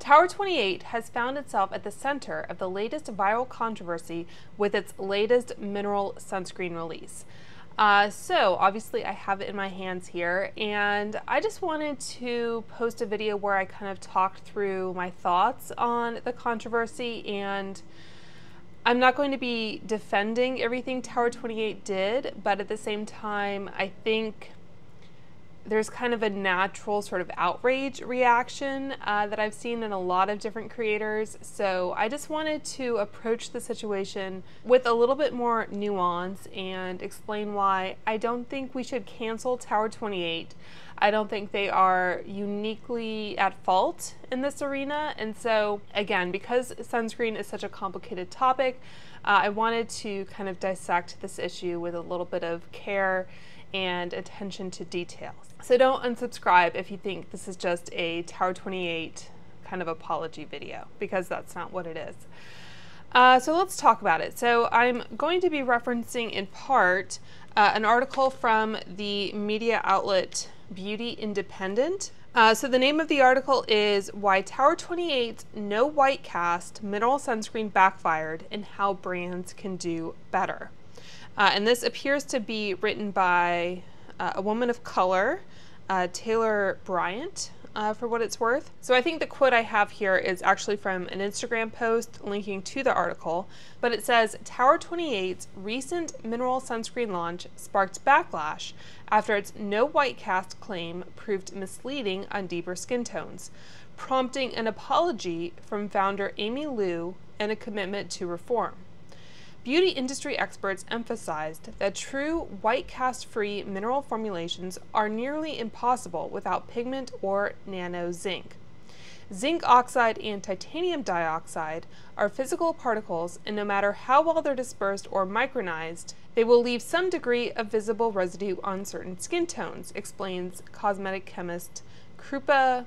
Tower 28 has found itself at the center of the latest viral controversy with its latest mineral sunscreen release. So obviously I have it in my hands here, and I just wanted to post a video where I kind of talked through my thoughts on the controversy, and I'm not going to be defending everything Tower 28 did, but at the same time, I think there's kind of a natural sort of outrage reaction that I've seen in a lot of different creators. So I just wanted to approach the situation with a little bit more nuance and explain why I don't think we should cancel Tower 28. I don't think they are uniquely at fault in this arena. And so again, because sunscreen is such a complicated topic, I wanted to kind of dissect this issue with a little bit of care and attention to details. So don't unsubscribe if you think this is just a Tower 28 kind of apology video, because that's not what it is. So let's talk about it. So I'm going to be referencing in part an article from the media outlet Beauty Independent. So the name of the article is Why Tower 28's No White Cast Mineral Sunscreen Backfired and How Brands Can Do Better. And this appears to be written by a woman of color, Taylor Bryant, for what it's worth. So I think the quote I have here is actually from an Instagram post linking to the article, but it says, Tower 28's recent mineral sunscreen launch sparked backlash after its no white cast claim proved misleading on deeper skin tones, prompting an apology from founder Amy Liu and a commitment to reform. Beauty industry experts emphasized that true white cast-free mineral formulations are nearly impossible without pigment or nano zinc. Zinc oxide and titanium dioxide are physical particles, and no matter how well they're dispersed or micronized, they will leave some degree of visible residue on certain skin tones, explains cosmetic chemist Krupa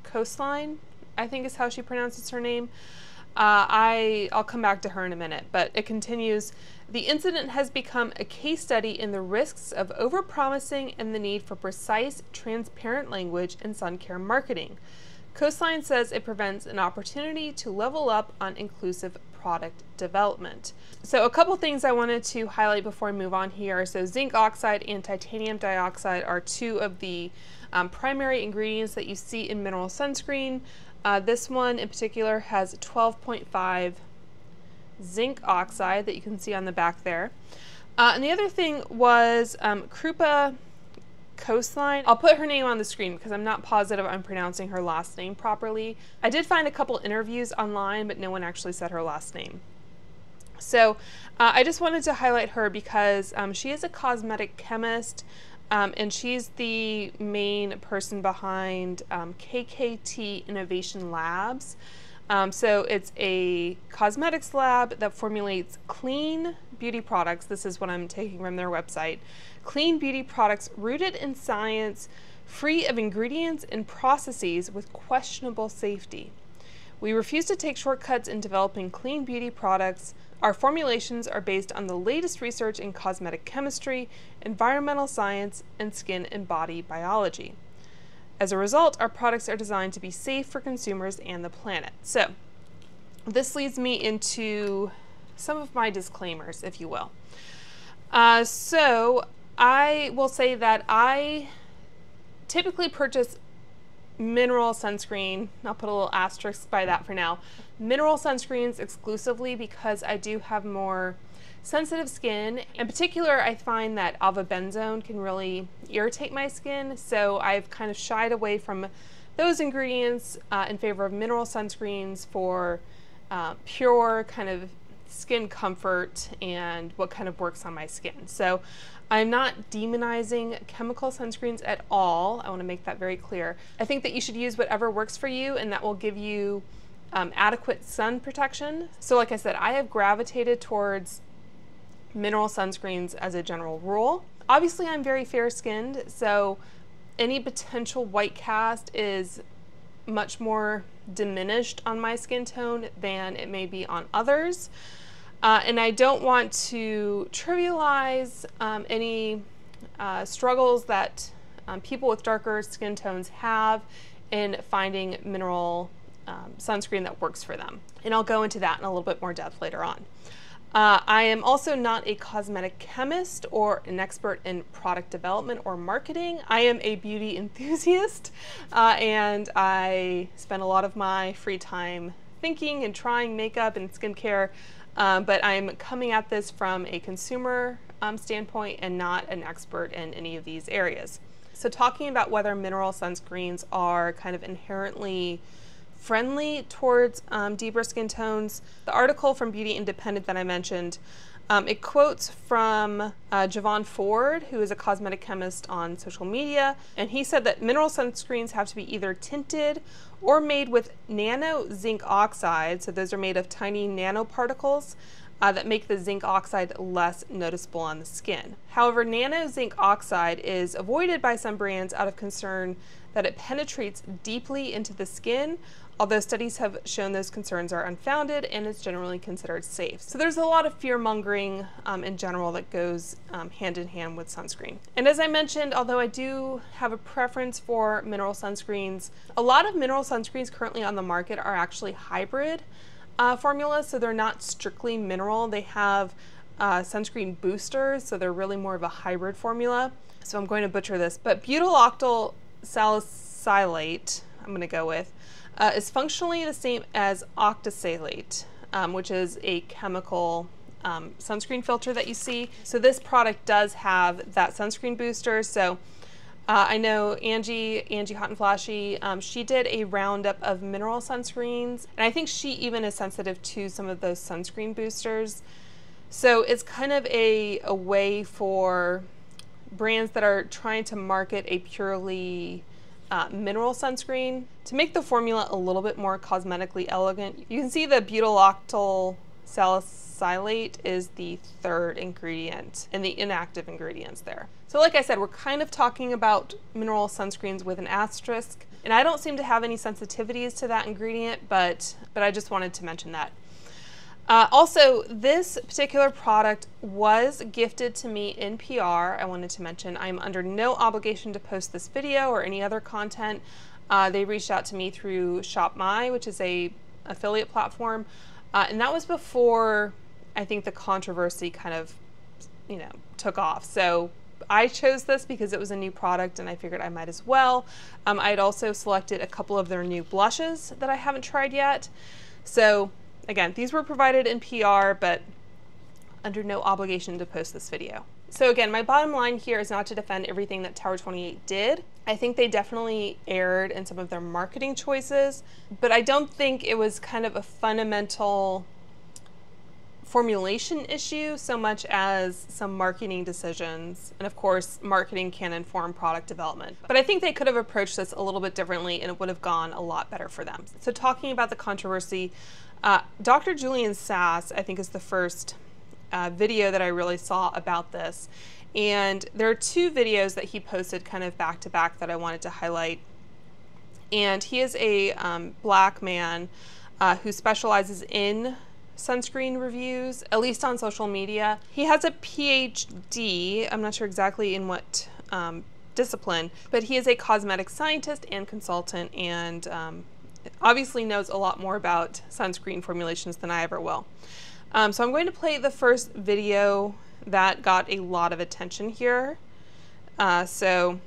Coastline, I think is how she pronounces her name. I'll come back to her in a minute, but it continues. The incident has become a case study in the risks of overpromising and the need for precise, transparent language in sun care marketing. Coastline says it prevents an opportunity to level up on inclusive product development. So a couple things I wanted to highlight before I move on here. So zinc oxide and titanium dioxide are two of the primary ingredients that you see in mineral sunscreen. This one in particular has 12.5 zinc oxide that you can see on the back there. And the other thing was Krupa Coastline. I'll put her name on the screen because I'm not positive I'm pronouncing her last name properly. I did find a couple interviews online, but no one actually said her last name. So I just wanted to highlight her because she is a cosmetic chemist. And she's the main person behind KKT Innovation Labs. So it's a cosmetics lab that formulates clean beauty products. This is what I'm taking from their website. Clean beauty products rooted in science, free of ingredients and processes with questionable safety. We refuse to take shortcuts in developing clean beauty products. Our formulations are based on the latest research in cosmetic chemistry, environmental science, and skin and body biology. As a result, our products are designed to be safe for consumers and the planet. So this leads me into some of my disclaimers, if you will. So I will say that I typically purchase mineral sunscreen, I'll put a little asterisk by that for now, mineral sunscreens exclusively because I do have more sensitive skin. In particular, I find that alpha-benzone can really irritate my skin, so I've kind of shied away from those ingredients in favor of mineral sunscreens for pure kind of skin comfort and what kind of works on my skin. So I'm not demonizing chemical sunscreens at all. I want to make that very clear. I think that you should use whatever works for you and that will give you adequate sun protection. So like I said, I have gravitated towards mineral sunscreens as a general rule. Obviously, I'm very fair-skinned, so any potential white cast is much more diminished on my skin tone than it may be on others. And I don't want to trivialize any struggles that people with darker skin tones have in finding mineral sunscreen that works for them. And I'll go into that in a little bit more depth later on. I am also not a cosmetic chemist or an expert in product development or marketing. I am a beauty enthusiast, and I spend a lot of my free time thinking and trying makeup and skincare, but I'm coming at this from a consumer standpoint and not an expert in any of these areas. So talking about whether mineral sunscreens are kind of inherently friendly towards deeper skin tones, the article from Beauty Independent that I mentioned, it quotes from Javon Ford, who is a cosmetic chemist on social media, and he said that mineral sunscreens have to be either tinted or made with nano zinc oxide, so those are made of tiny nanoparticles that make the zinc oxide less noticeable on the skin. However, nano zinc oxide is avoided by some brands out of concern that it penetrates deeply into the skin, although studies have shown those concerns are unfounded and is generally considered safe. So there's a lot of fear-mongering in general that goes hand in hand with sunscreen. And as I mentioned, although I do have a preference for mineral sunscreens, a lot of mineral sunscreens currently on the market are actually hybrid formulas, so they're not strictly mineral. They have sunscreen boosters, so they're really more of a hybrid formula. So I'm going to butcher this, but butyl salicylate, I'm going to go with, is functionally the same as octisalate, which is a chemical sunscreen filter that you see. So this product does have that sunscreen booster. So I know Angie Hot and Flashy, she did a roundup of mineral sunscreens, and I think she even is sensitive to some of those sunscreen boosters. So it's kind of a way for brands that are trying to market a purely mineral sunscreen to make the formula a little bit more cosmetically elegant. You can see the butyl salicylate is the third ingredient in the inactive ingredients there. So like I said, we're kind of talking about mineral sunscreens with an asterisk, and I don't seem to have any sensitivities to that ingredient, but I just wanted to mention that. Also, this particular product was gifted to me in PR. I wanted to mention I'm under no obligation to post this video or any other content. They reached out to me through ShopMy, which is a affiliate platform, and that was before I think the controversy kind of, took off. So I chose this because it was a new product and I figured I might as well. I had also selected a couple of their new blushes that I haven't tried yet. So again, these were provided in PR, but under no obligation to post this video. So again, my bottom line here is not to defend everything that Tower 28 did. I think they definitely erred in some of their marketing choices, but I don't think it was kind of a fundamental formulation issue so much as some marketing decisions. And of course, marketing can inform product development. But I think they could have approached this a little bit differently and it would have gone a lot better for them. So talking about the controversy, Dr. Julian Sass, I think, is the first video that I really saw about this. And there are two videos that he posted kind of back to back that I wanted to highlight. And he is a black man who specializes in sunscreen reviews, at least on social media. He has a PhD, I'm not sure exactly in what discipline, but he is a cosmetic scientist and consultant, and obviously knows a lot more about sunscreen formulations than I ever will. So I'm going to play the first video that got a lot of attention here. So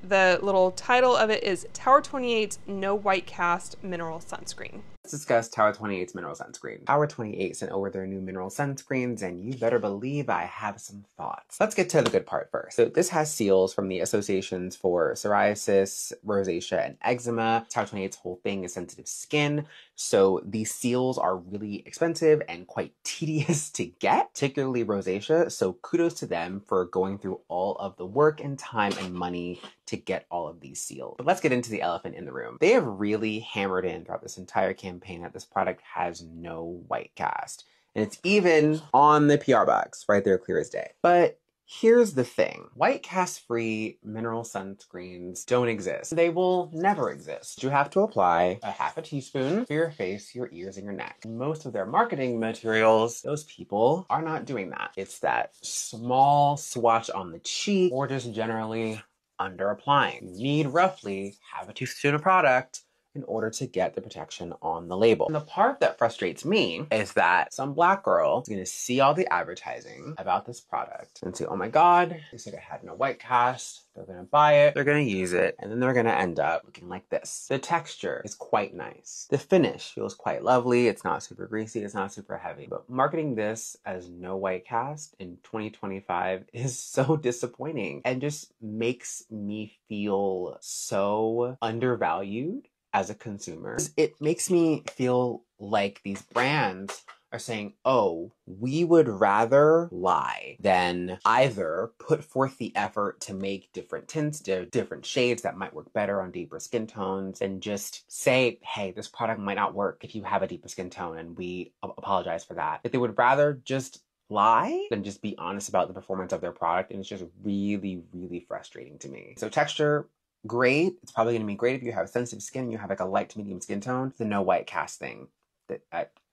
the little title of it is Tower 28's No White Cast Mineral Sunscreen. Let's discuss Tower 28's mineral sunscreen. Tower 28 sent over their new mineral sunscreens, and you better believe I have some thoughts. Let's get to the good part first. So this has seals from the associations for psoriasis, rosacea, and eczema. Tower 28's whole thing is sensitive skin, so these seals are really expensive and quite tedious to get, particularly rosacea, so kudos to them for going through all of the work and time and money to get all of these sealed. But let's get into the elephant in the room. They have really hammered in throughout this entire campaign that this product has no white cast. And it's even on the PR box, right there, clear as day. But here's the thing. White cast-free mineral sunscreens don't exist. They will never exist. You have to apply a half a teaspoon for your face, your ears, and your neck. Most of their marketing materials, those people are not doing that. It's that small swatch on the cheek or just generally under applying. You need roughly half a teaspoon of product in order to get the protection on the label. And the part that frustrates me is that some black girl is gonna see all the advertising about this product and say, oh my God, they said it had no white cast. They're gonna buy it, they're gonna use it, and then they're gonna end up looking like this. The texture is quite nice. The finish feels quite lovely. It's not super greasy, it's not super heavy. But marketing this as no white cast in 2025 is so disappointing and just makes me feel so undervalued as a consumer. It makes me feel like these brands are saying, oh, we would rather lie than either put forth the effort to make different tints, different shades that might work better on deeper skin tones, and just say, hey, this product might not work if you have a deeper skin tone, and we apologize for that. That they would rather just lie than just be honest about the performance of their product, and it's just really, really frustrating to me. So texture, great. It's probably gonna be great if you have sensitive skin and you have like a light to medium skin tone. The no white cast thing,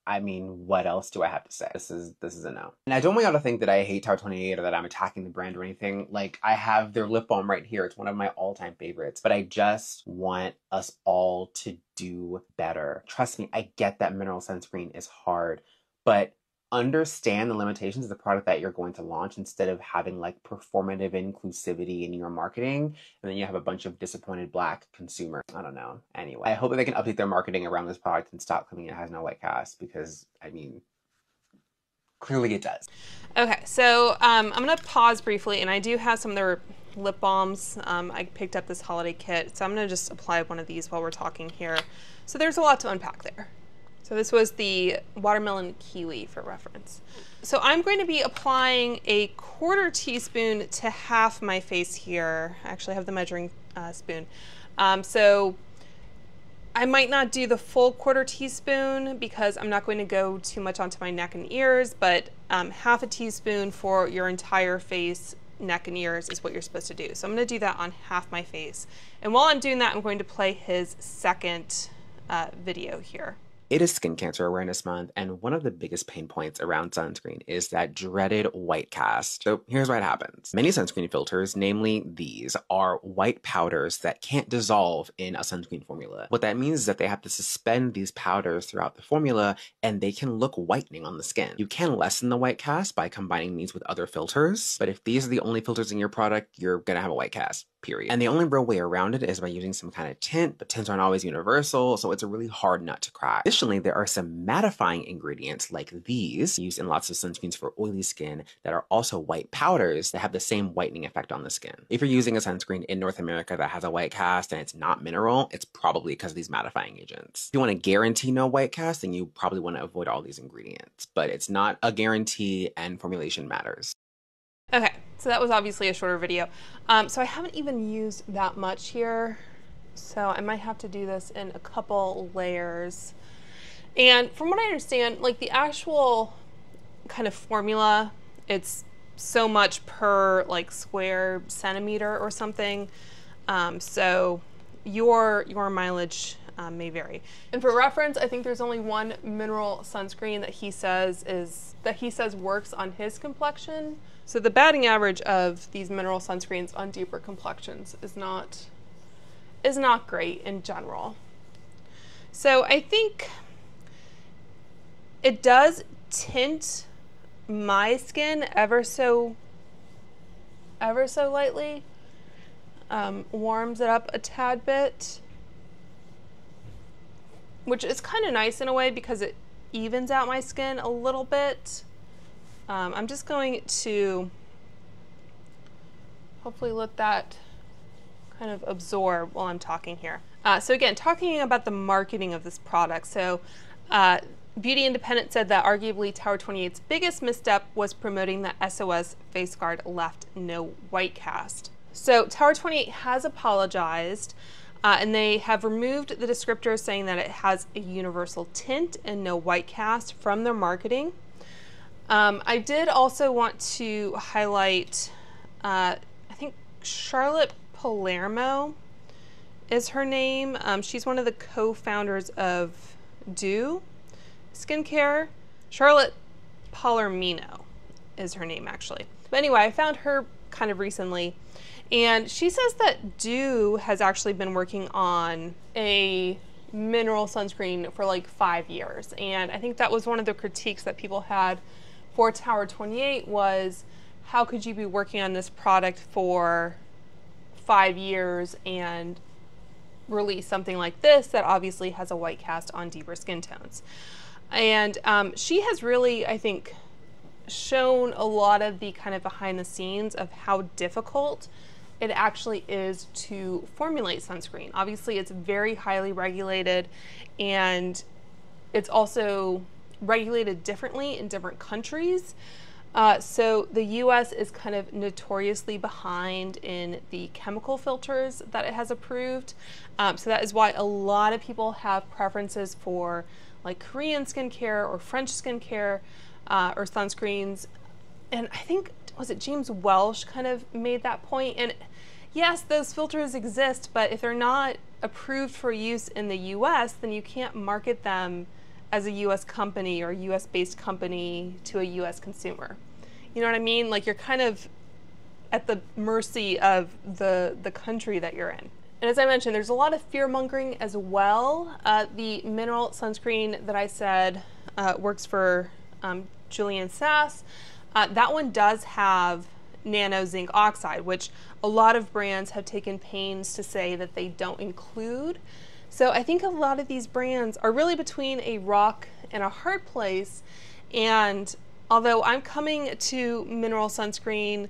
I mean, what else do I have to say? This is a no. And I don't want y'all to think that I hate Tower 28 or that I'm attacking the brand or anything. Like, I have their lip balm right here. It's one of my all-time favorites, but I just want us all to do better. Trust me, I get that mineral sunscreen is hard, but understand the limitations of the product that you're going to launch instead of having like performative inclusivity in your marketing, and then you have a bunch of disappointed black consumers. I don't know. Anyway, I hope that they can update their marketing around this product and stop claiming it has no white cast, because I mean, clearly it does. Okay, so I'm gonna pause briefly, and I do have some of their lip balms. I picked up this holiday kit, so I'm gonna just apply one of these while we're talking here. So there's a lot to unpack there. So this was the watermelon kiwi for reference. So I'm going to be applying a 1/4 teaspoon to half my face here. I actually have the measuring spoon. So I might not do the full 1/4 teaspoon because I'm not going to go too much onto my neck and ears, but half a teaspoon for your entire face, neck and ears is what you're supposed to do. So I'm gonna do that on half my face. And while I'm doing that, I'm going to play his second video here. It is Skin Cancer Awareness Month, and one of the biggest pain points around sunscreen is that dreaded white cast. So here's what happens. Many sunscreen filters, namely these, are white powders that can't dissolve in a sunscreen formula. What that means is that they have to suspend these powders throughout the formula, and they can look whitening on the skin. You can lessen the white cast by combining these with other filters, but if these are the only filters in your product, you're gonna have a white cast. Period. And the only real way around it is by using some kind of tint, but tints aren't always universal, so it's a really hard nut to crack. Additionally, there are some mattifying ingredients like these, used in lots of sunscreens for oily skin, that are also white powders that have the same whitening effect on the skin. If you're using a sunscreen in North America that has a white cast and it's not mineral, it's probably because of these mattifying agents. If you want to guarantee no white cast, then you probably want to avoid all these ingredients, but it's not a guarantee, and formulation matters. Okay, so that was obviously a shorter video. So I haven't even used that much here, so I might have to do this in a couple layers. And from what I understand, like the actual kind of formula, it's so much per like square centimeter or something. So your mileage may vary. And for reference, I think there's only one mineral sunscreen that he says works on his complexion. So the batting average of these mineral sunscreens on deeper complexions is not great in general. So I think it does tint my skin ever so lightly, warms it up a tad bit, which is kind of nice in a way because it evens out my skin a little bit. I'm just going to hopefully let that kind of absorb while I'm talking here. So again, talking about the marketing of this product. So Beauty Independent said that arguably Tower 28's biggest misstep was promoting the SOS Face Guard left no white cast. So Tower 28 has apologized, and they have removed the descriptor saying that it has a universal tint and no white cast from their marketing. I did also want to highlight, I think Charlotte Palermo is her name. She's one of the co-founders of Do Skincare. Charlotte Palermino is her name actually. But anyway, I found her kind of recently, and she says that Do has actually been working on a mineral sunscreen for like 5 years. And I think that was one of the critiques that people had for Tower 28 was, how could you be working on this product for 5 years and release something like this that obviously has a white cast on deeper skin tones? And she has really, I think, shown a lot of the kind of behind the scenes of how difficult it actually is to formulate sunscreen. Obviously, it's very highly regulated, and it's also regulated differently in different countries. So the US is kind of notoriously behind in the chemical filters that it has approved. So that is why a lot of people have preferences for like Korean skincare or French skincare or sunscreens. And I think, was it James Welsh kind of made that point? And yes, those filters exist, but if they're not approved for use in the US, then you can't market them as a US company or US based company to a US consumer. You know what I mean? Like, you're kind of at the mercy of the country that you're in. And as I mentioned, there's a lot of fear mongering as well. The mineral sunscreen that I said works for Julian Sass, that one does have nano zinc oxide, which a lot of brands have taken pains to say that they don't include. So I think a lot of these brands are really between a rock and a hard place. And although I'm coming to mineral sunscreen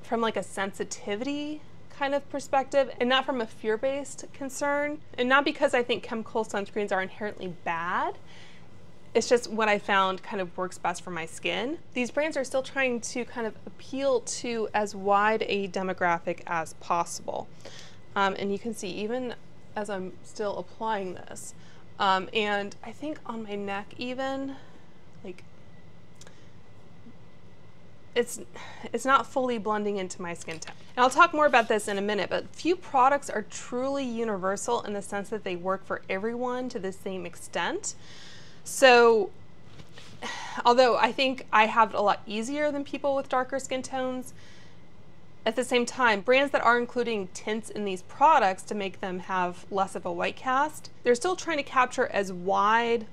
from like a sensitivity kind of perspective and not from a fear-based concern, and not because I think chemical sunscreens are inherently bad, it's just what I found kind of works best for my skin. These brands are still trying to kind of appeal to as wide a demographic as possible. And you can see even as I'm still applying this, and I think on my neck even, like, it's not fully blending into my skin tone. And I'll talk more about this in a minute, but few products are truly universal in the sense that they work for everyone to the same extent. So although I think I have it a lot easier than people with darker skin tones, at the same time, brands that are including tints in these products to make them have less of a white cast, they're still trying to capture as wide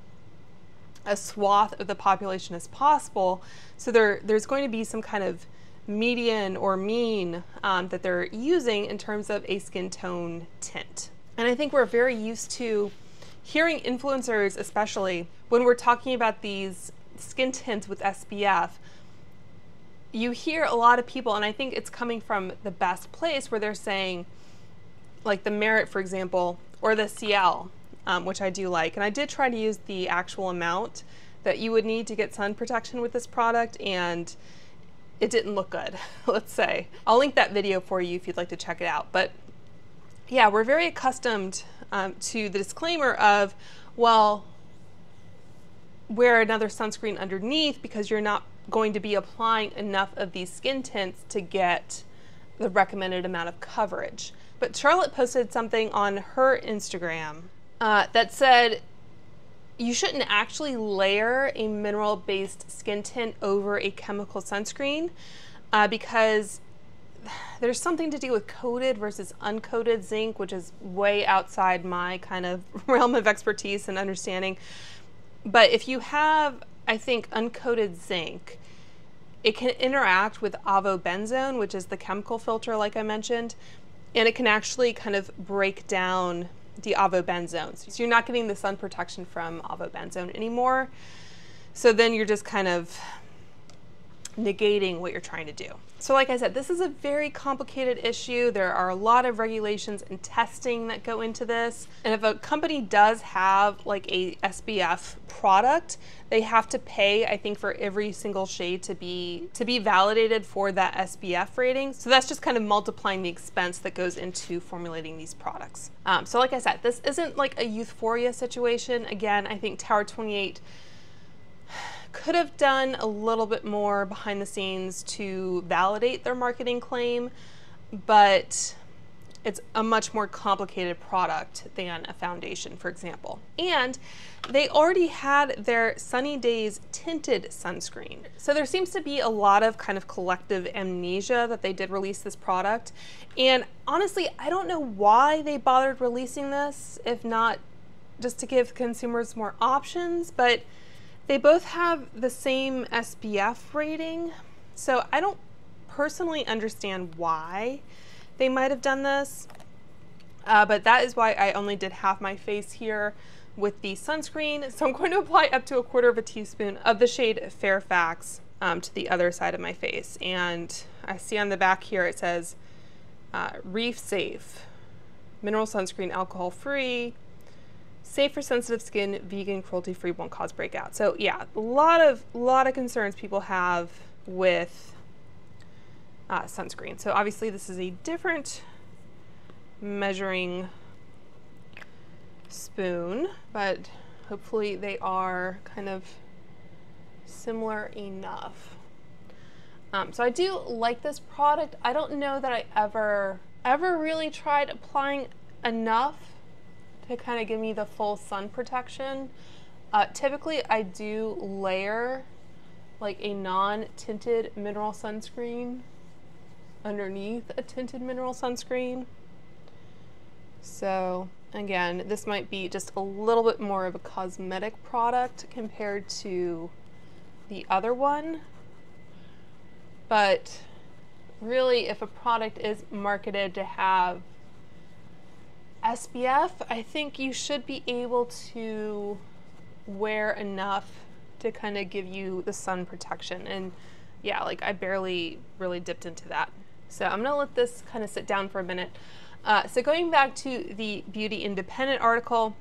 a swath of the population as possible. So there's going to be some kind of median or mean that they're using in terms of a skin tone tint. And I think we're very used to hearing influencers, especially when we're talking about these skin tints with SPF, you hear a lot of people, and I think it's coming from the best place, where they're saying, like the Merit, for example, or the CL, which I do like. And I did try to use the actual amount that you would need to get sun protection with this product, and it didn't look good, let's say. I'll link that video for you if you'd like to check it out. But yeah, we're very accustomed to the disclaimer of, well, wear another sunscreen underneath because you're not going to be applying enough of these skin tints to get the recommended amount of coverage. But Charlotte posted something on her Instagram that said you shouldn't actually layer a mineral-based skin tint over a chemical sunscreen because there's something to do with coated versus uncoated zinc, which is way outside my kind of realm of expertise and understanding. But if you have, I think, uncoated zinc, it can interact with avobenzone, which is the chemical filter like I mentioned, and it can actually kind of break down the avobenzone. So you're not getting the sun protection from avobenzone anymore. So then you're just kind of negating what you're trying to do. So like I said, this is a very complicated issue. There are a lot of regulations and testing that go into this. And if a company does have like a SPF product, they have to pay, I think, for every single shade to be validated for that SPF rating. So that's just kind of multiplying the expense that goes into formulating these products. So like I said, this isn't like a euphoria situation. Again, I think Tower 28 could have done a little bit more behind the scenes to validate their marketing claim, but it's a much more complicated product than a foundation, for example. And they already had their Sunny Days tinted sunscreen. So there seems to be a lot of kind of collective amnesia that they did release this product. And honestly, I don't know why they bothered releasing this, if not just to give consumers more options, but they both have the same SPF rating. So I don't personally understand why they might have done this, but that is why I only did half my face here with the sunscreen. So I'm going to apply up to 1/4 teaspoon of the shade Fairfax to the other side of my face. And I see on the back here it says reef safe, mineral sunscreen, alcohol free, safe for sensitive skin, vegan, cruelty free, won't cause breakout. So yeah, a lot of concerns people have with sunscreen. So obviously this is a different measuring spoon, but hopefully they are kind of similar enough. So I do like this product. I don't know that I ever really tried applying enough to kind of give me the full sun protection. Typically I do layer like a non-tinted mineral sunscreen underneath a tinted mineral sunscreen. So again, this might be just a little bit more of a cosmetic product compared to the other one. But really, if a product is marketed to have SPF, I think you should be able to wear enough to kind of give you the sun protection. And yeah, like I barely really dipped into that. So I'm gonna let this kind of sit down for a minute. So going back to the Beauty Independent article,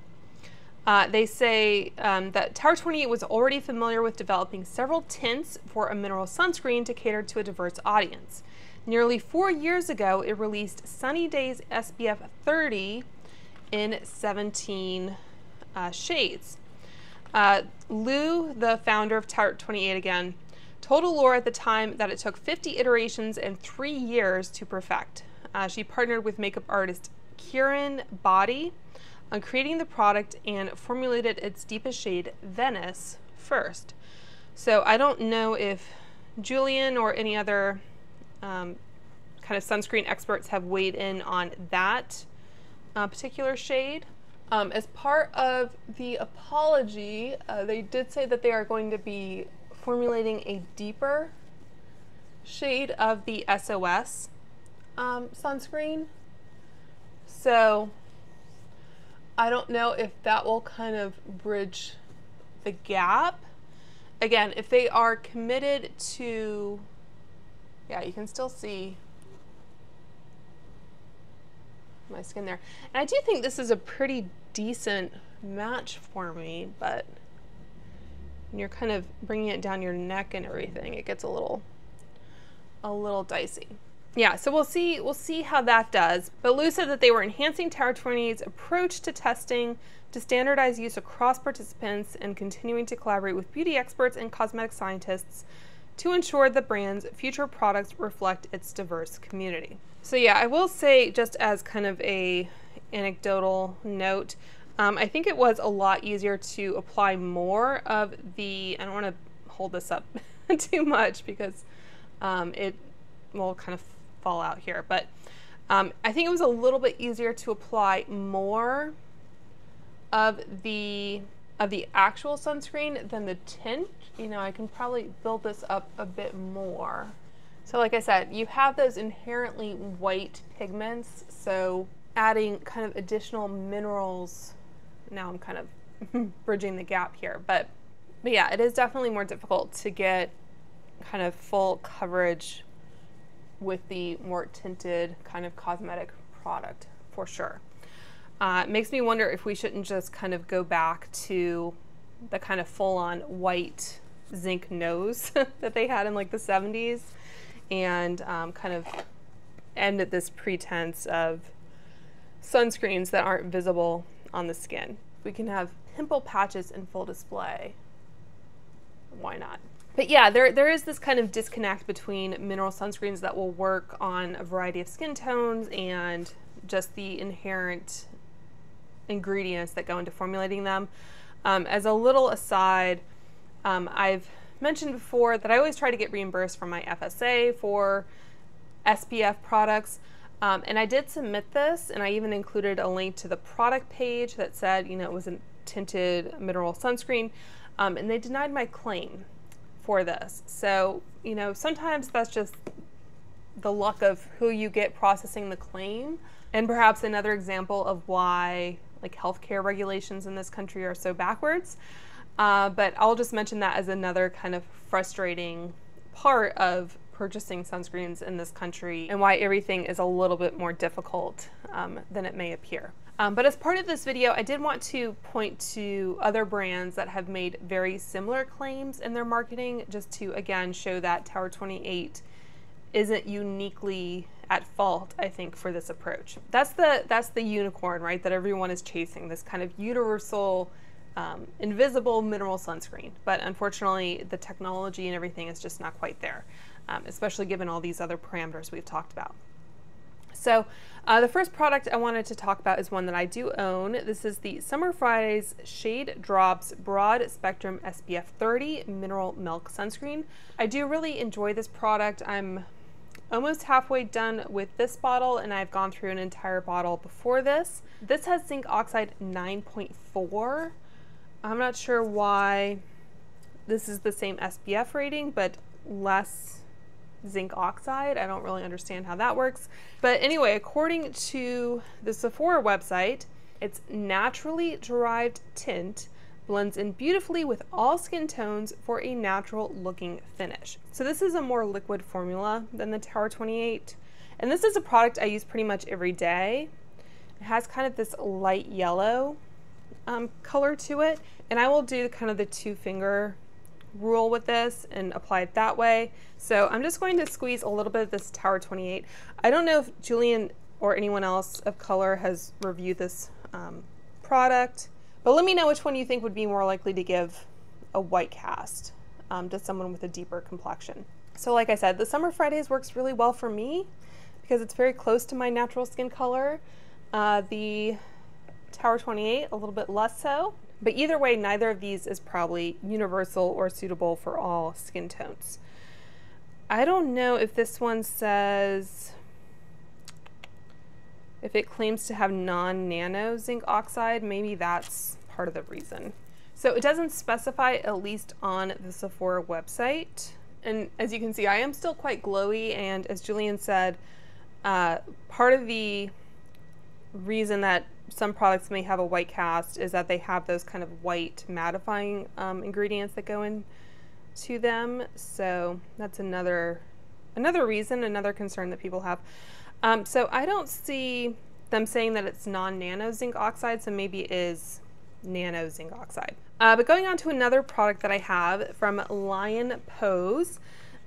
they say that Tower 28 was already familiar with developing several tints for a mineral sunscreen to cater to a diverse audience. Nearly 4 years ago, it released Sunny Days SPF 30 in 17 shades. Lou, the founder of Tower 28 again, told Allure at the time that it took 50 iterations and 3 years to perfect. She partnered with makeup artist Kieran Body on creating the product and formulated its deepest shade, Venice, first. So I don't know if Julian or any other kind of sunscreen experts have weighed in on that particular shade. As part of the apology, they did say that they are going to be formulating a deeper shade of the SOS sunscreen. So I don't know if that will kind of bridge the gap. Again, if they are committed to, yeah, you can still see my skin there. And I do think this is a pretty decent match for me, but when you're kind of bringing it down your neck and everything, it gets a little dicey. Yeah, so we'll see how that does. But Lou said that they were enhancing Tower 28's approach to testing to standardize use across participants and continuing to collaborate with beauty experts and cosmetic scientists to ensure the brand's future products reflect its diverse community. So yeah, I will say, just as kind of a anecdotal note, I think it was a lot easier to apply more of the, I don't want to hold this up too much because it will kind of fall out here, but I think it was a little bit easier to apply more of the actual sunscreen than the tint. You know, I can probably build this up a bit more. So like I said, you have those inherently white pigments, so adding kind of additional minerals, now I'm kind of bridging the gap here, but yeah, it is definitely more difficult to get kind of full coverage with the more tinted kind of cosmetic product, for sure. It makes me wonder if we shouldn't just kind of go back to the kind of full-on white zinc nose that they had in like the 70s and kind of end at this pretense of sunscreens that aren't visible on the skin. We can have pimple patches in full display. Why not? But yeah, there is this kind of disconnect between mineral sunscreens that will work on a variety of skin tones and just the inherent ingredients that go into formulating them. As a little aside, I've mentioned before that I always try to get reimbursed from my FSA for SPF products. And I did submit this, and I even included a link to the product page that said, you know, it was a tinted mineral sunscreen, and they denied my claim for this. So, you know, sometimes that's just the luck of who you get processing the claim, and perhaps another example of why like healthcare regulations in this country are so backwards. But I'll just mention that as another kind of frustrating part of purchasing sunscreens in this country and why everything is a little bit more difficult than it may appear. But as part of this video, I did want to point to other brands that have made very similar claims in their marketing, just to again show that Tower 28 isn't uniquely at fault, I think, for this approach. That's the unicorn, right, that everyone is chasing, this kind of universal invisible mineral sunscreen. But unfortunately, the technology and everything is just not quite there, especially given all these other parameters we've talked about. So the first product I wanted to talk about is one that I do own. This is the Summer Fridays Shade Drops Broad Spectrum SPF 30 Mineral Milk Sunscreen. I do really enjoy this product. I'm almost halfway done with this bottle, and I've gone through an entire bottle before this. This has zinc oxide 9.4. I'm not sure why this is the same SPF rating, but less zinc oxide. I don't really understand how that works. But anyway, according to the Sephora website, its naturally derived tint blends in beautifully with all skin tones for a natural looking finish. So this is a more liquid formula than the Tower 28. And this is a product I use pretty much every day. It has kind of this light yellow color to it. And I will do kind of the 2-finger rule with this and apply it that way. So I'm just going to squeeze a little bit of this Tower 28. I don't know if Julian or anyone else of color has reviewed this product, but let me know which one you think would be more likely to give a white cast to someone with a deeper complexion. So like I said, the Summer Fridays works really well for me because it's very close to my natural skin color. The Tower 28, a little bit less so. But either way, neither of these is probably universal or suitable for all skin tones. I don't know if this one says, if it claims to have non-nano zinc oxide, maybe that's part of the reason. So it doesn't specify, at least on the Sephora website. And as you can see, I am still quite glowy, and as Julian said, part of the reason that some products may have a white cast is that they have those kind of white mattifying ingredients that go into them. So that's another reason, another concern that people have. So I don't see them saying that it's non-nano zinc oxide, so maybe it is nano zinc oxide. But going on to another product that I have from Lion Pose.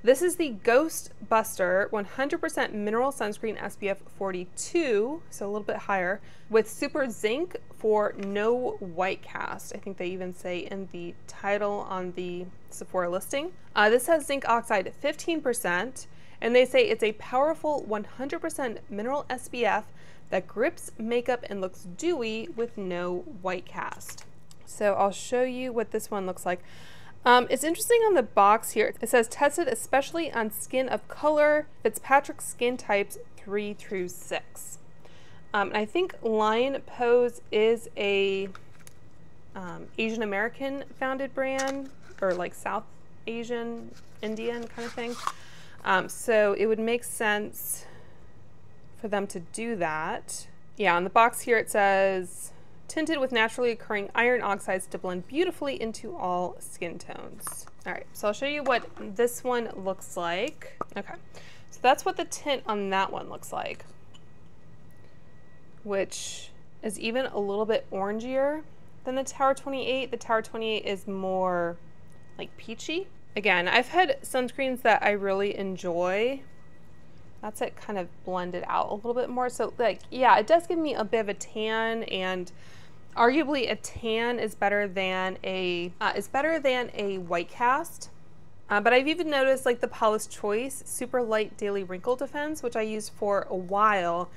This is the Ghost Buster 100% Mineral Sunscreen SPF 42, so a little bit higher, with super zinc for no white cast. I think they even say in the title on the Sephora listing. This has zinc oxide 15%, and they say it's a powerful 100% mineral SPF that grips makeup and looks dewy with no white cast. So I'll show you what this one looks like. It's interesting on the box here. It says tested especially on skin of color, Fitzpatrick skin types 3 through 6. And I think Lion Pose is a Asian American founded brand, or like South Asian, Indian kind of thing. So it would make sense for them to do that. Yeah, on the box here it says, tinted with naturally occurring iron oxides to blend beautifully into all skin tones. All right, so I'll show you what this one looks like. Okay, so that's what the tint on that one looks like, which is even a little bit orangier than the Tower 28. The Tower 28 is more like peachy. Again, I've had sunscreens that I really enjoy. That's it, kind of blended out a little bit more. So like, yeah, it does give me a bit of a tan, and arguably a tan is better than a white cast. But I've even noticed like the Paula's Choice Super Light Daily Wrinkle Defense, which I used for a while.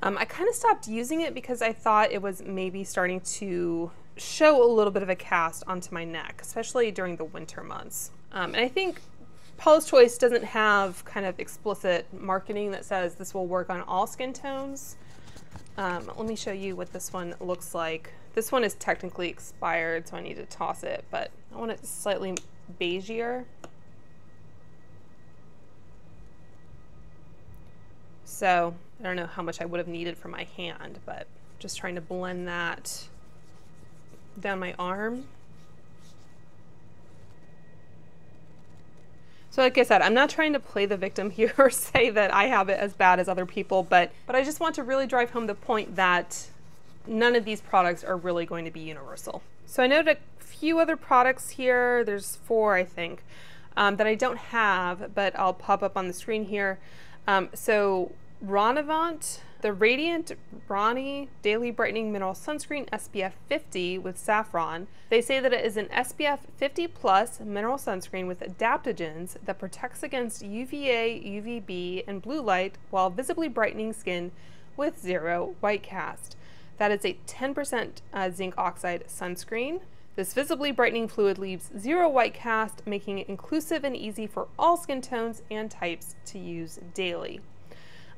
I kind of stopped using it because I thought it was maybe starting to show a little bit of a cast onto my neck, especially during the winter months. And I think Paula's Choice doesn't have kind of explicit marketing that says this will work on all skin tones. Let me show you what this one looks like. This one is technically expired, so I need to toss it, but I want it slightly beigeier. So I don't know how much I would have needed for my hand, but just trying to blend that down my arm. So like I said, I'm not trying to play the victim here or say that I have it as bad as other people, but I just want to really drive home the point that none of these products are really going to be universal. So I noted a few other products here. There's 4, I think, that I don't have, but I'll pop up on the screen here. So Ronavant, the Radiant Brawny Daily Brightening Mineral Sunscreen SPF 50 with saffron. They say that it is an SPF 50 plus mineral sunscreen with adaptogens that protects against UVA, UVB, and blue light while visibly brightening skin with 0 white cast. That is a 10% zinc oxide sunscreen. This visibly brightening fluid leaves 0 white cast, making it inclusive and easy for all skin tones and types to use daily.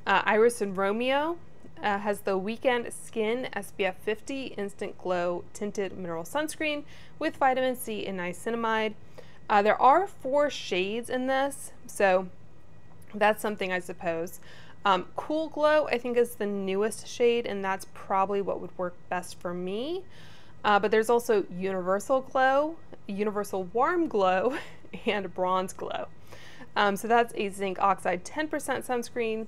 Iris and Romeo has the Weekend Skin SPF 50 Instant Glow Tinted Mineral Sunscreen with vitamin C and niacinamide. There are 4 shades in this, so that's something, I suppose. Cool Glow, I think, is the newest shade, and that's probably what would work best for me. But there's also Universal Glow, Universal Warm Glow, and Bronze Glow. So that's a zinc oxide 10% sunscreen.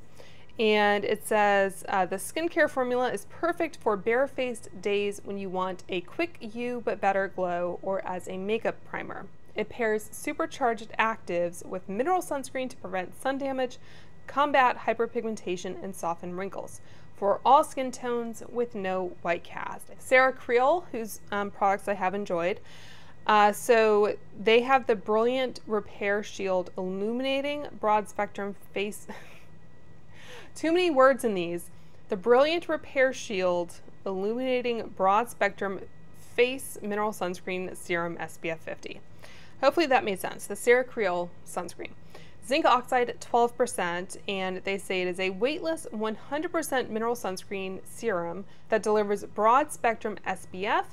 And it says the skincare formula is perfect for bare-faced days when you want a quick but better glow, or as a makeup primer. It pairs supercharged actives with mineral sunscreen to prevent sun damage, combat hyperpigmentation, and soften wrinkles for all skin tones with no white cast. Sarah Creel, whose products I have enjoyed. So they have the Brilliant Repair Shield Illuminating Broad Spectrum Face... Too many words in these. The Brilliant Repair Shield Illuminating Broad Spectrum Face Mineral Sunscreen Serum SPF 50. Hopefully that made sense. The Sarah Creel sunscreen. Zinc oxide 12%, and they say it is a weightless 100% mineral sunscreen serum that delivers broad spectrum SPF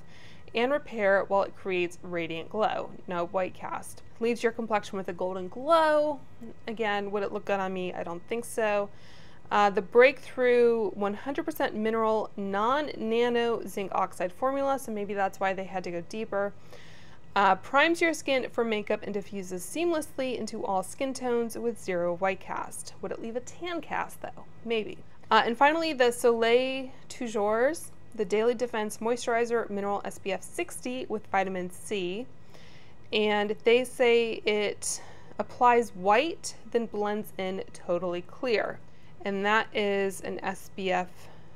and repair while it creates radiant glow. No white cast. Leaves your complexion with a golden glow. Again, would it look good on me? I don't think so. The Breakthrough 100% mineral non-nano zinc oxide formula, so maybe that's why they had to go deeper. Primes your skin for makeup and diffuses seamlessly into all skin tones with 0 white cast. Would it leave a tan cast though? Maybe. And finally, the Soleil Toujours, the Daily Defense Moisturizer Mineral SPF 60 with vitamin C. And they say it applies white, then blends in totally clear. And that is an SPF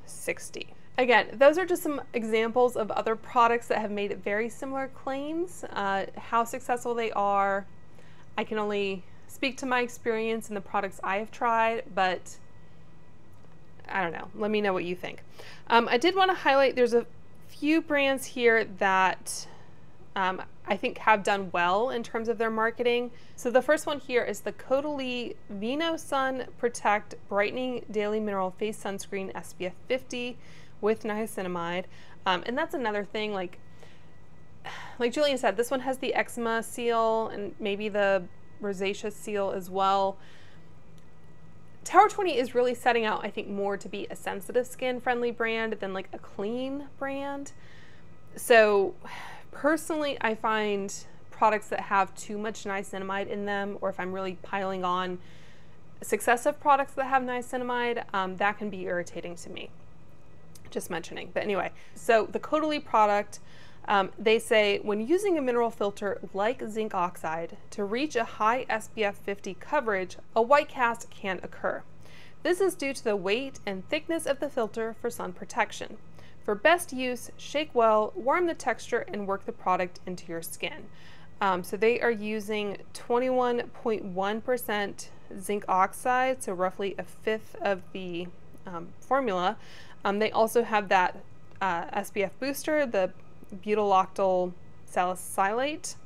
60. Again, those are just some examples of other products that have made very similar claims. How successful they are, I can only speak to my experience and the products I have tried, but I don't know. Let me know what you think. I did want to highlight, there's a few brands here that I think have done well in terms of their marketing. So the first one here is the Caudalie Vino Sun Protect Brightening Daily Mineral Face Sunscreen SPF 50 with niacinamide. And that's another thing, like Julian said, this one has the eczema seal and maybe the rosacea seal as well. Tower 20 is really setting out, I think, more to be a sensitive skin friendly brand than like a clean brand. So personally, I find products that have too much niacinamide in them, or if I'm really piling on successive products that have niacinamide, that can be irritating to me. Just mentioning. But anyway, so the Caudalie product, they say when using a mineral filter like zinc oxide to reach a high SPF 50 coverage, a white cast can occur. This is due to the weight and thickness of the filter for sun protection. For best use, shake well, warm the texture, and work the product into your skin. So they are using 21.1% zinc oxide, so roughly a fifth of the formula. They also have that SPF booster, the butyloctyl salicylate.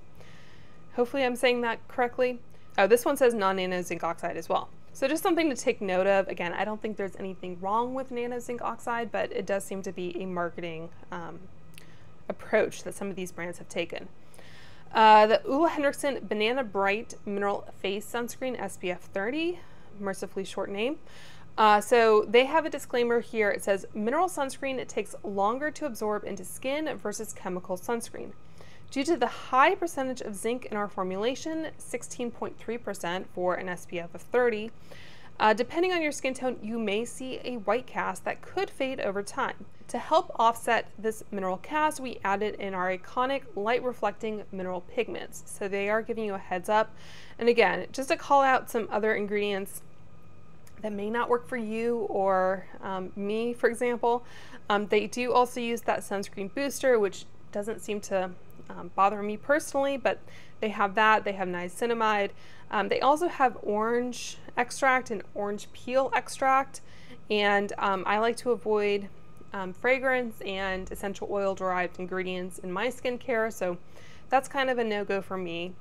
Hopefully I'm saying that correctly. Oh, this one says non-nano zinc oxide as well. So just something to take note of. Again, I don't think there's anything wrong with nano zinc oxide, but it does seem to be a marketing approach that some of these brands have taken. The Ole Henriksen Banana Bright Mineral Face Sunscreen SPF 30, mercifully short name. So they have a disclaimer here. It says, mineral sunscreen takes longer to absorb into skin versus chemical sunscreen. Due to the high percentage of zinc in our formulation, 16.3% for an SPF of 30, depending on your skin tone, you may see a white cast that could fade over time. To help offset this mineral cast, we added in our iconic light reflecting mineral pigments. So they are giving you a heads up. And again, just to call out some other ingredients that may not work for you or me, for example, they do also use that sunscreen booster, which doesn't seem to bother me personally, but they have that. They have niacinamide. They also have orange extract and orange peel extract, and I like to avoid fragrance and essential oil derived ingredients in my skincare, so that's kind of a no-go for me.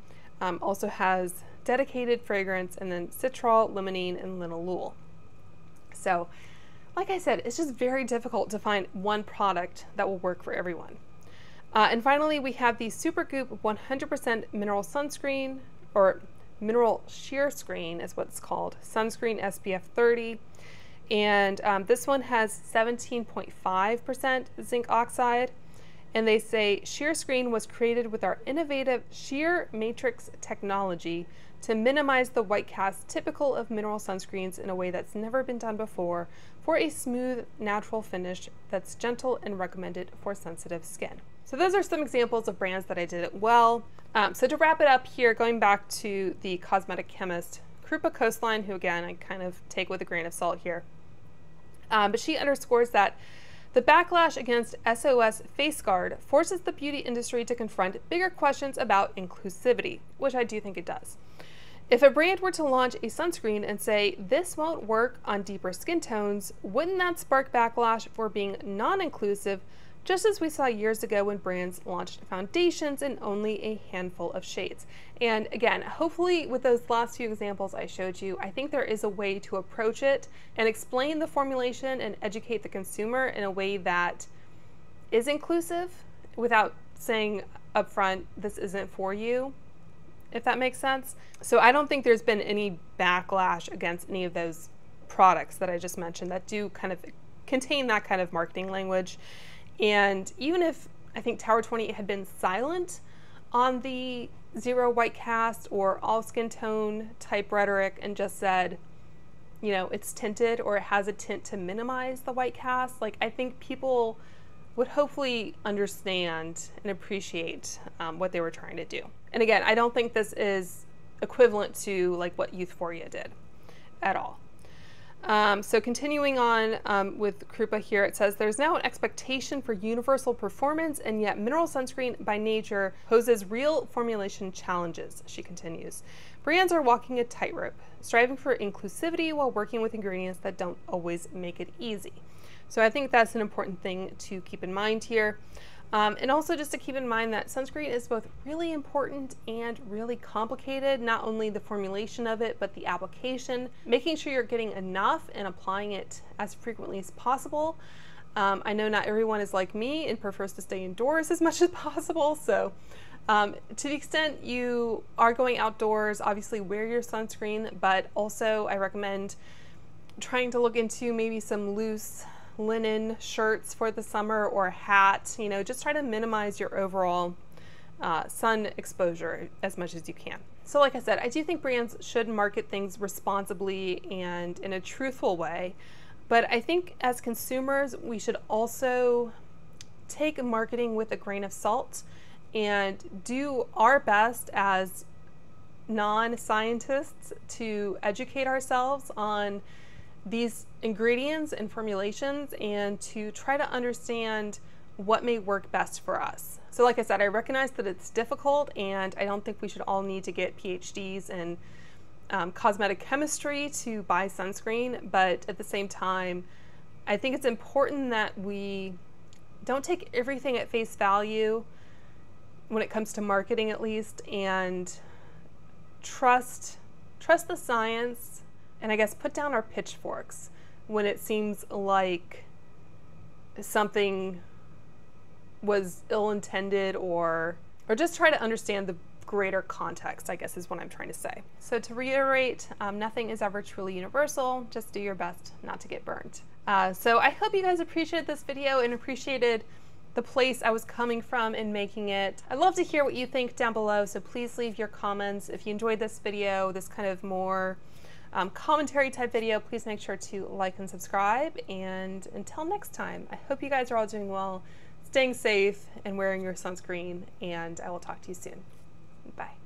Also has dedicated fragrance and then citral, limonene, and linalool. So like I said, it's just very difficult to find one product that will work for everyone. And finally, we have the Supergoop 100% mineral sunscreen, or mineral sheer screen is what it's called, sunscreen SPF 30. And this one has 17.5% zinc oxide. And they say sheer screen was created with our innovative sheer matrix technology to minimize the white cast typical of mineral sunscreens in a way that's never been done before, for a smooth, natural finish that's gentle and recommended for sensitive skin. So those are some examples of brands that I did it well. So to wrap it up here, going back to the cosmetic chemist, Krupa Coastline, who again, I kind of take with a grain of salt here. But she underscores that the backlash against SOS Face Guard forces the beauty industry to confront bigger questions about inclusivity, which I do think it does. If a brand were to launch a sunscreen and say, this won't work on deeper skin tones, wouldn't that spark backlash for being non-inclusive, just as we saw years ago when brands launched foundations in only a handful of shades? And again, hopefully with those last few examples I showed you, I think there is a way to approach it and explain the formulation and educate the consumer in a way that is inclusive without saying upfront, this isn't for you, if that makes sense. So I don't think there's been any backlash against any of those products that I just mentioned that do kind of contain that kind of marketing language. And even if I think Tower 28 had been silent on the zero white cast or all skin tone type rhetoric and just said, you know, it's tinted or it has a tint to minimize the white cast, like I think people would hopefully understand and appreciate what they were trying to do. And again, I don't think this is equivalent to like what Youthforia did at all. So continuing on with Krupa here, it says there's now an expectation for universal performance, and yet mineral sunscreen by nature poses real formulation challenges. She continues, brands are walking a tightrope, striving for inclusivity while working with ingredients that don't always make it easy. So I think that's an important thing to keep in mind here. And also just to keep in mind that sunscreen is both really important and really complicated, not only the formulation of it, but the application, making sure you're getting enough and applying it as frequently as possible. I know not everyone is like me and prefers to stay indoors as much as possible. So to the extent you are going outdoors, obviously wear your sunscreen, but also I recommend trying to look into maybe some loose linen shirts for the summer or a hat, you know, just try to minimize your overall sun exposure as much as you can. So like I said, I do think brands should market things responsibly and in a truthful way, but I think as consumers, we should also take marketing with a grain of salt and do our best as non-scientists to educate ourselves on these ingredients and formulations and to try to understand what may work best for us. So like I said, I recognize that it's difficult, and I don't think we should all need to get PhDs in cosmetic chemistry to buy sunscreen, but at the same time, I think it's important that we don't take everything at face value when it comes to marketing, at least, and trust trust the science, and I guess put down our pitchforks when it seems like something was ill-intended, or just try to understand the greater context, I guess is what I'm trying to say. So to reiterate, nothing is ever truly universal. Just do your best not to get burned. So I hope you guys appreciated this video and appreciated the place I was coming from in making it. I'd love to hear what you think down below, so please leave your comments. If you enjoyed this video, this kind of more commentary type video, please make sure to like and subscribe. And until next time, I hope you guys are all doing well, staying safe, and wearing your sunscreen, and I will talk to you soon. Bye.